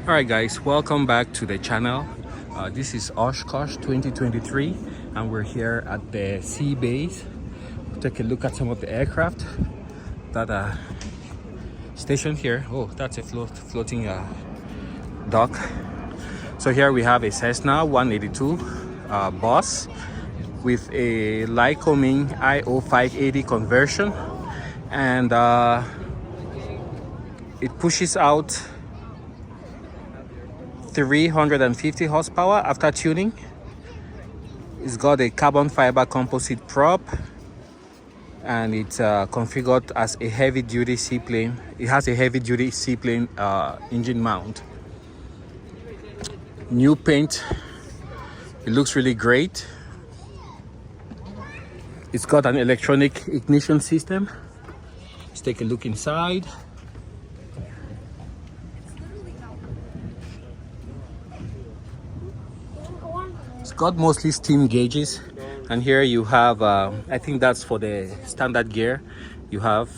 Alright guys, welcome back to the channel. This is Oshkosh 2023 and we're here at the sea base. Take a look at some of the aircraft that are stationed here. Oh, that's a floating dock. So here we have a Cessna 182 bus with a Lycoming IO 580 conversion, and it pushes out 350 horsepower after tuning. It's got a carbon fiber composite prop and it's configured as a heavy-duty seaplane. It has a heavy-duty seaplane engine mount. New paint. It looks really great. It's got an electronic ignition system. Let's take a look inside. It's got mostly steam gauges, and here you have I think that's for the standard gear. You have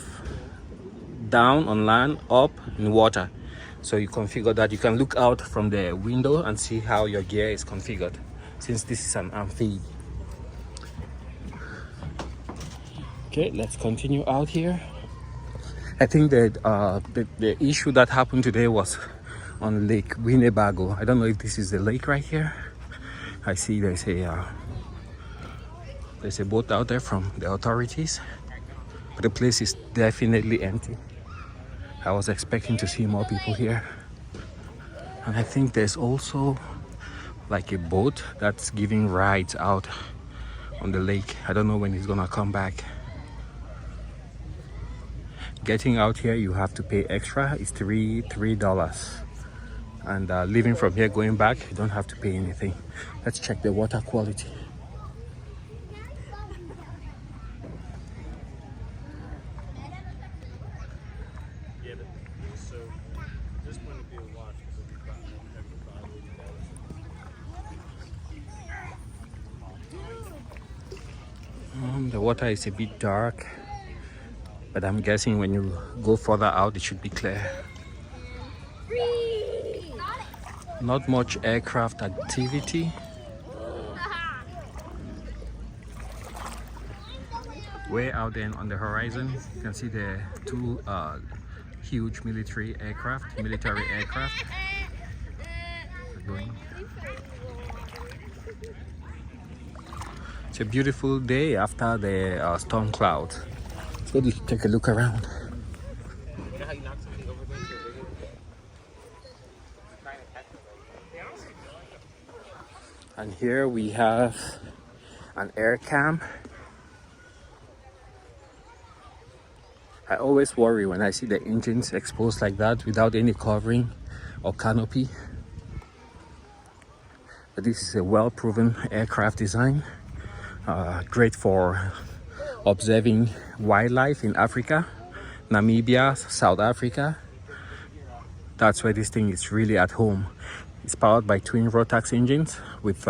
down on land, up in water, so you configure that. You can look out from the window and see how your gear is configured, since this is an amphib. Okay, let's continue out here. I think that the issue that happened today was on Lake Winnebago. I don't know if this is the lake right here. I see there's a boat out there from the authorities, but the place is definitely empty. I was expecting to see more people here, and I think there's also like a boat that's giving rides out on the lake. I don't know when it's gonna come back. Getting out here, you have to pay extra. It's $3, and leaving from here going back, you don't have to pay anything. Let's check the water quality. The water is a bit dark, but I'm guessing when you go further out it should be clear. Not much aircraft activity. Way out there on the horizon, you can see the two huge military aircraft. Going. It's a beautiful day after the storm cloud. Let's go take a look around. And here we have an air cam. I always worry when I see the engines exposed like that without any covering or canopy. But this is a well-proven aircraft design. Great for observing wildlife in Africa, Namibia, South Africa. That's where this thing is really at home. It's powered by twin Rotax engines with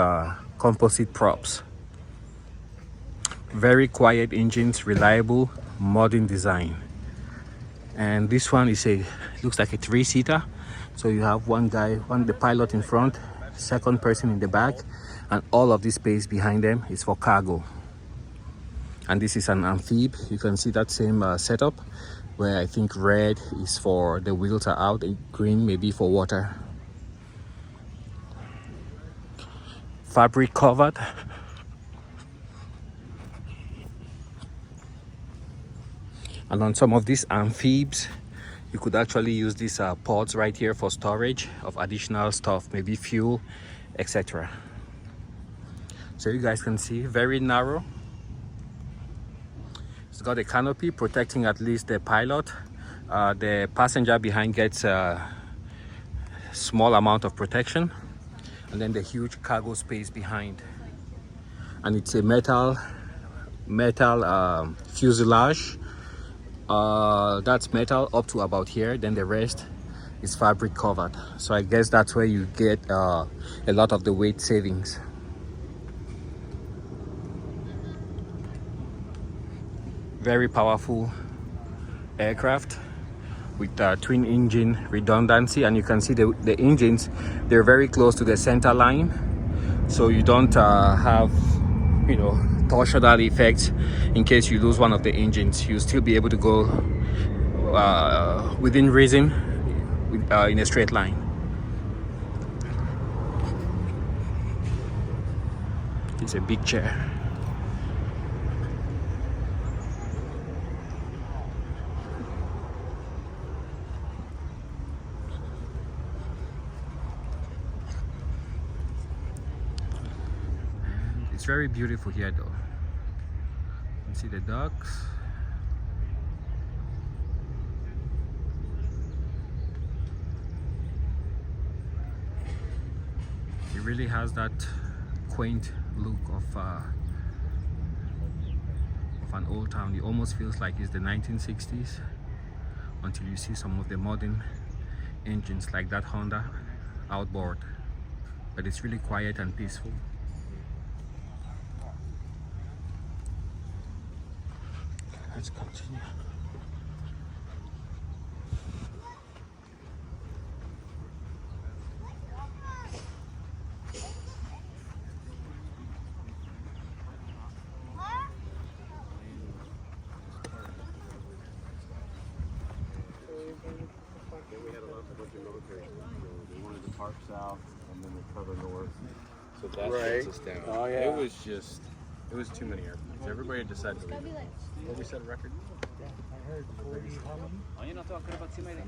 composite props. Very quiet engines, reliable, modern design. And this one is looks like a 3-seater. So you have the pilot in front, second person in the back, and all of this space behind them is for cargo. And this is an amphib. You can see that same setup, where I think red is for the wheels are out, and green maybe for water. Fabric covered. And on some of these amphibs, you could actually use these pods right here for storage of additional stuff, maybe fuel, etc. So you guys can see, very narrow. It's got a canopy protecting at least the pilot. The passenger behind gets a small amount of protection, and then the huge cargo space behind. And it's a metal fuselage. That's metal up to about here, then the rest is fabric covered. So I guess that's where you get a lot of the weight savings. Very powerful aircraft. with twin engine redundancy, and you can see the engines, they're very close to the center line, so you don't have, you know, torsional effects. In case you lose one of the engines, you'll still be able to go within reason in a straight line. It's a big chair. It's very beautiful here though. You can see the ducks. It really has that quaint look of an old town. It almost feels like it's the 1960s until you see some of the modern engines like that Honda outboard. But it's really quiet and peaceful. Let's continue. We had a bunch of military. They wanted to park south and then the cover north. So that shuts us down. Oh, yeah. It was too many airplanes. Everybody decided to leave. What we set a record? Yeah, I heard 40 how many? Oh, you're not talking about too many.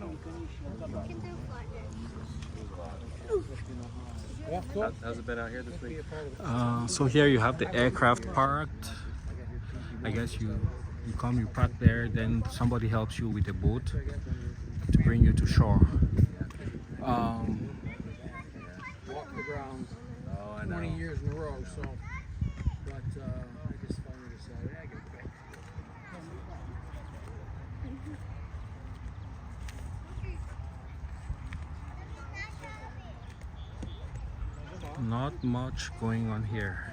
How's it been out here this week? So here you have the aircraft parked. I guess you come, you park there, then somebody helps you with a boat to bring you to shore. Walk the ground Oh, I know. 20 years in a row, so. But I just finally decided I get back. Not much going on here.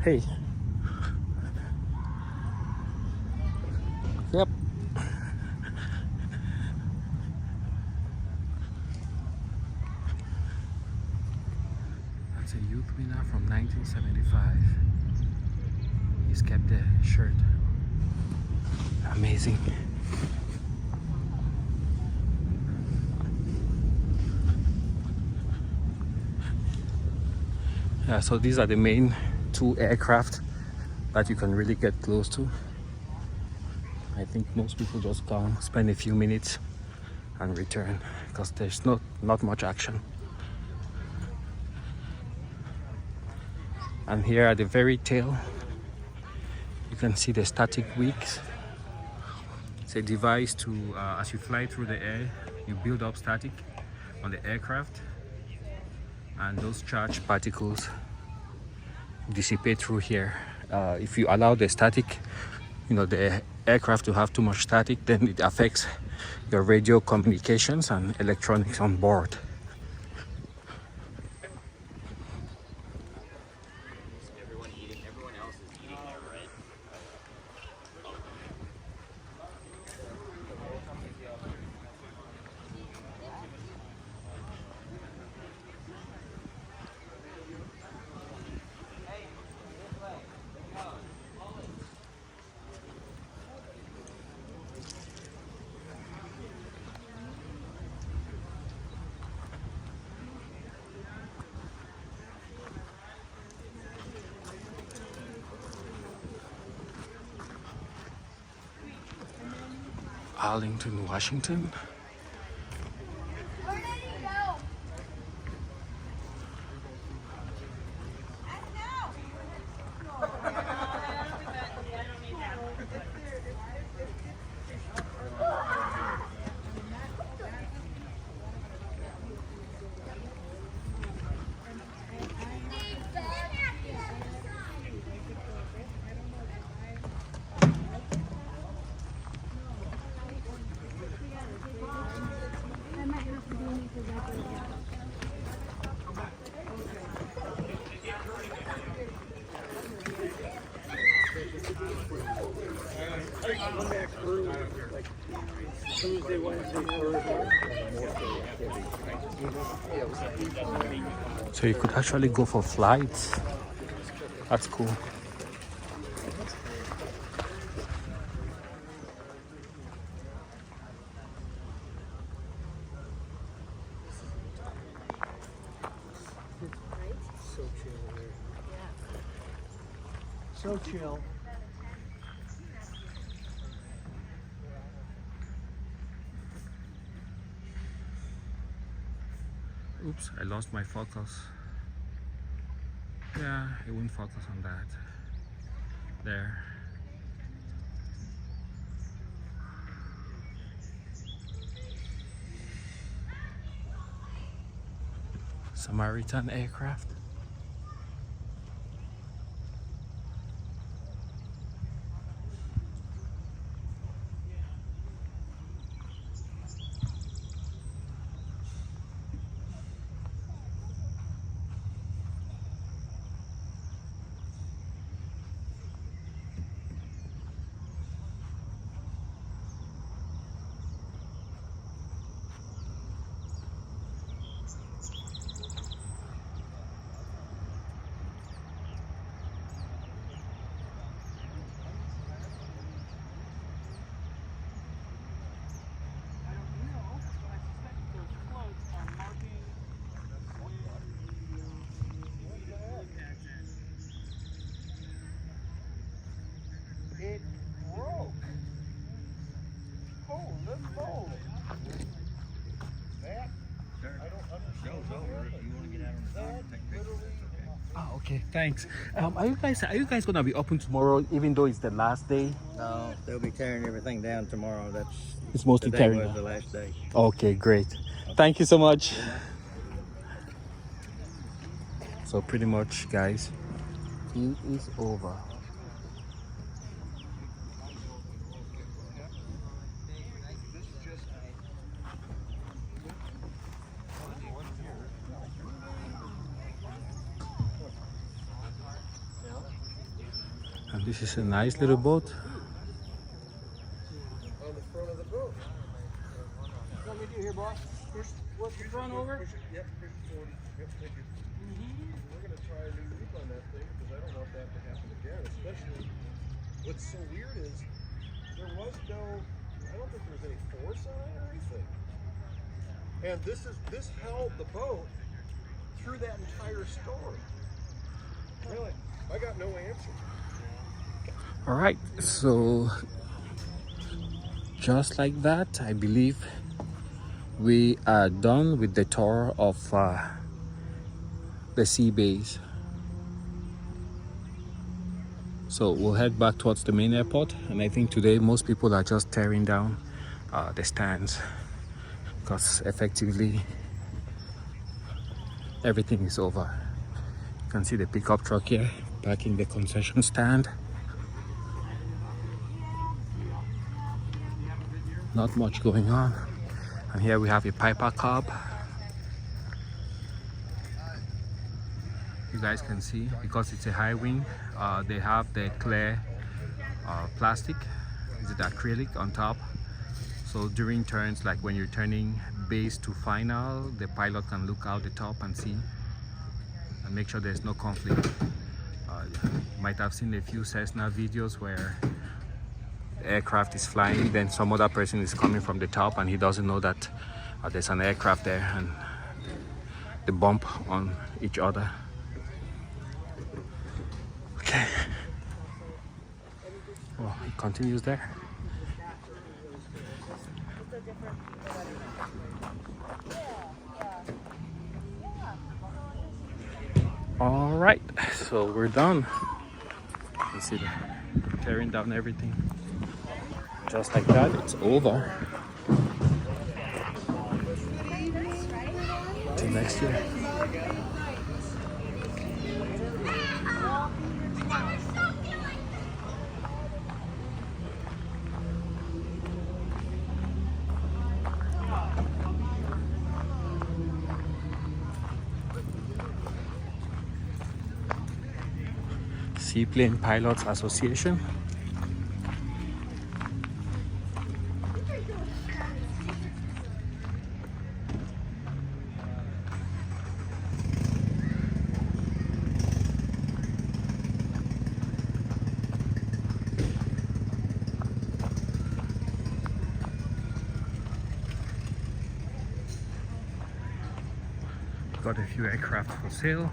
Hey. Yep. That's a youth winner from 1975. He's kept the shirt. Amazing. Yeah, so these are the main two aircraft that you can really get close to. I think most people just come, spend a few minutes and return because there's not much action. And here at the very tail, you can see the static wings. It's a device to, as you fly through the air, you build up static on the aircraft, and those charged particles dissipate through here. If you allow the static, you know, the aircraft to have too much static, then it affects your radio communications and electronics on board. Everyone else is eating there, right? Arlington, Washington. Tuesday, Wednesday, Thursday. So you could actually go for flights. That's cool. So chill here. So chill. Oops, I lost my focus. Yeah, it won't focus on that. There. Samaritan aircraft. It broke. Holy moly. That, I don't understand what happened. That literally. Oh, okay, thanks. Are you guys gonna be open tomorrow, even though it's the last day? No, they'll be tearing everything down tomorrow. It's mostly Today tearing was down. the last day. Okay, great. Thank you so much. So pretty much, guys, it is over. And this is a nice little boat. On the front of the boat. What we do here, boss? Push the front over? Yep, push it forward. Yep, thank you. We're gonna try a new loop on that thing because I don't want that to happen again. Especially, what's so weird is there was no, I don't think there was any force on it or anything. And this held the boat through that entire storm. Really, I got no answer. All right, so just like that, I believe we are done with the tour of the sea bays. So we'll head back towards the main airport, and I think today most people are just tearing down the stands because effectively everything is over. You can see the pickup truck here parking the concession stand. Not much going on. And here we have a Piper Cub. You guys can see, because it's a high wing, they have the clear plastic, is it acrylic on top. So during turns, like when you're turning base to final, the pilot can look out the top and see and make sure there's no conflict. You might have seen a few Cessna videos where the aircraft is flying, then some other person is coming from the top and he doesn't know that there's an aircraft there, and they bump on each other. Okay. Well, it continues there. All right, so we're done. You see them tearing down everything. Just like that, it's over. Till next year. Seaplane Pilots Association. Got a few aircraft for sale.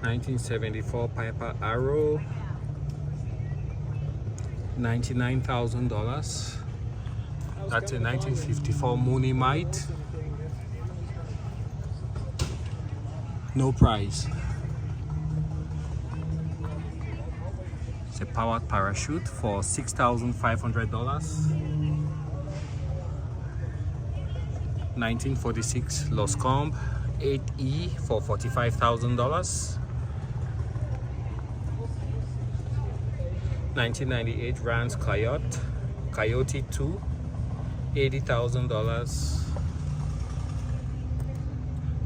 1974 Piper Arrow, $99,000. That's a 1954 Mooney-Mite. No price. It's a powered parachute for $6,500. 1946 Loscombe 8E for $45,000. 1998 Rand's Coyote 2, $80,000.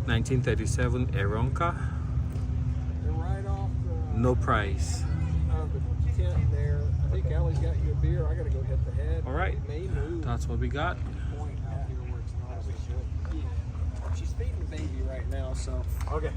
1937 Aeronca, They're right off no price. the tent there. I think Allie's got you a beer. I gotta go hit the head. All right, It may move. that's what we got. Point out here where it's not as good. She's feeding the baby right now, so. Okay.